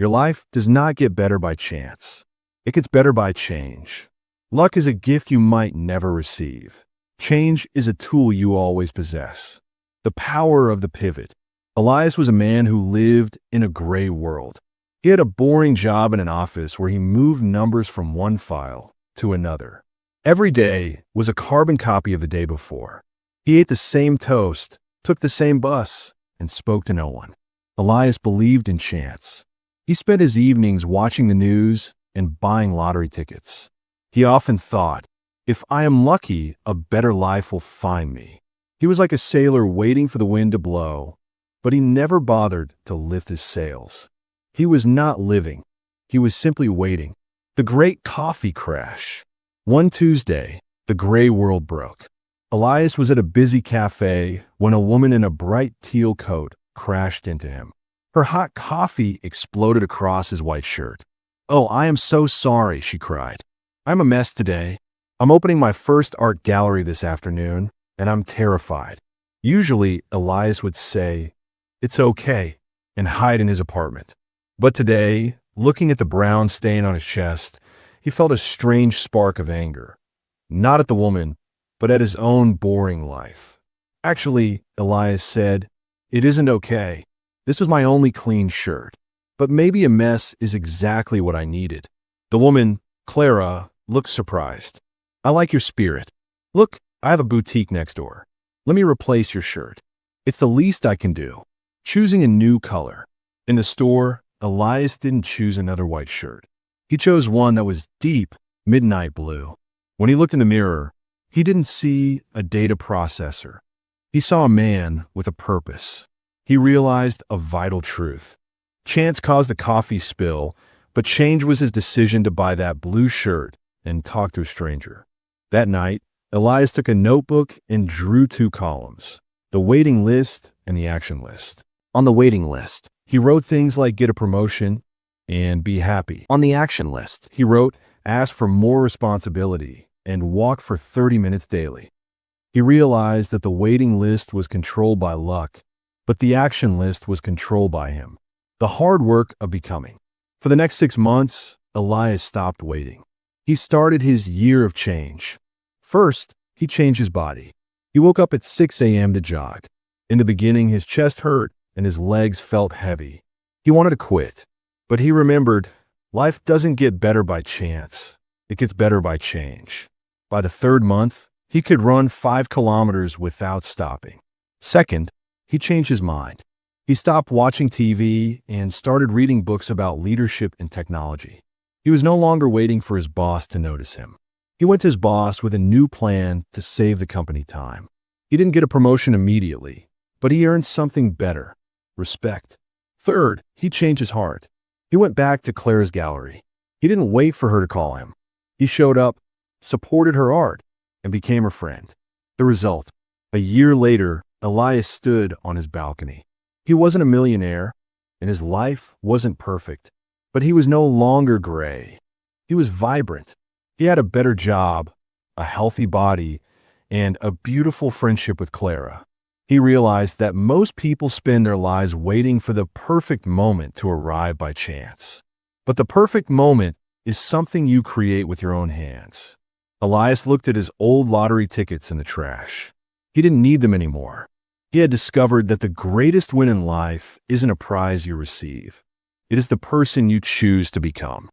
Your life does not get better by chance. It gets better by change. Luck is a gift you might never receive. Change is a tool you always possess. The power of the pivot. Elias was a man who lived in a gray world. He had a boring job in an office where he moved numbers from one file to another. Every day was a carbon copy of the day before. He ate the same toast, took the same bus, and spoke to no one. Elias believed in chance. He spent his evenings watching the news and buying lottery tickets. He often thought, if I am lucky, a better life will find me. He was like a sailor waiting for the wind to blow, but he never bothered to lift his sails. He was not living. He was simply waiting. The great coffee crash. One Tuesday, the gray world broke. Elias was at a busy cafe when a woman in a bright teal coat crashed into him. Her hot coffee exploded across his white shirt. "Oh, I am so sorry," she cried. "I'm a mess today. I'm opening my first art gallery this afternoon, and I'm terrified." Usually, Elias would say, "It's okay," and hide in his apartment. But today, looking at the brown stain on his chest, he felt a strange spark of anger. Not at the woman, but at his own boring life. "Actually," Elias said, "it isn't okay. This was my only clean shirt. But maybe a mess is exactly what I needed." The woman, Clara, looked surprised. "I like your spirit. Look, I have a boutique next door. Let me replace your shirt. It's the least I can do." Choosing a new color. In the store, Elias didn't choose another white shirt. He chose one that was deep midnight blue. When he looked in the mirror, he didn't see a data processor. He saw a man with a purpose. He realized a vital truth. Chance caused the coffee spill, but change was his decision to buy that blue shirt and talk to a stranger. That night, Elias took a notebook and drew 2 columns, the waiting list and the action list. On the waiting list, he wrote things like get a promotion and be happy. On the action list, he wrote ask for more responsibility and walk for 30 minutes daily. He realized that the waiting list was controlled by luck, but the action list was controlled by him. The hard work of becoming. For the next 6 months, Elias stopped waiting. He started his year of change. First, he changed his body. He woke up at 6 a.m. to jog. In the beginning, his chest hurt and his legs felt heavy. He wanted to quit, but he remembered, life doesn't get better by chance. It gets better by change. By the 3rd month, he could run 5 kilometers without stopping. Second, he changed his mind. He stopped watching TV and started reading books about leadership and technology. He was no longer waiting for his boss to notice him. He went to his boss with a new plan to save the company time. He didn't get a promotion immediately, but he earned something better: respect. Third, he changed his heart. He went back to Clara's gallery. He didn't wait for her to call him. He showed up, supported her art, and became her friend. The result: a year later, Elias stood on his balcony. He wasn't a millionaire, and his life wasn't perfect, but he was no longer gray. He was vibrant. He had a better job, a healthy body, and a beautiful friendship with Clara. He realized that most people spend their lives waiting for the perfect moment to arrive by chance. But the perfect moment is something you create with your own hands. Elias looked at his old lottery tickets in the trash. He didn't need them anymore. He had discovered that the greatest win in life isn't a prize you receive. It is the person you choose to become.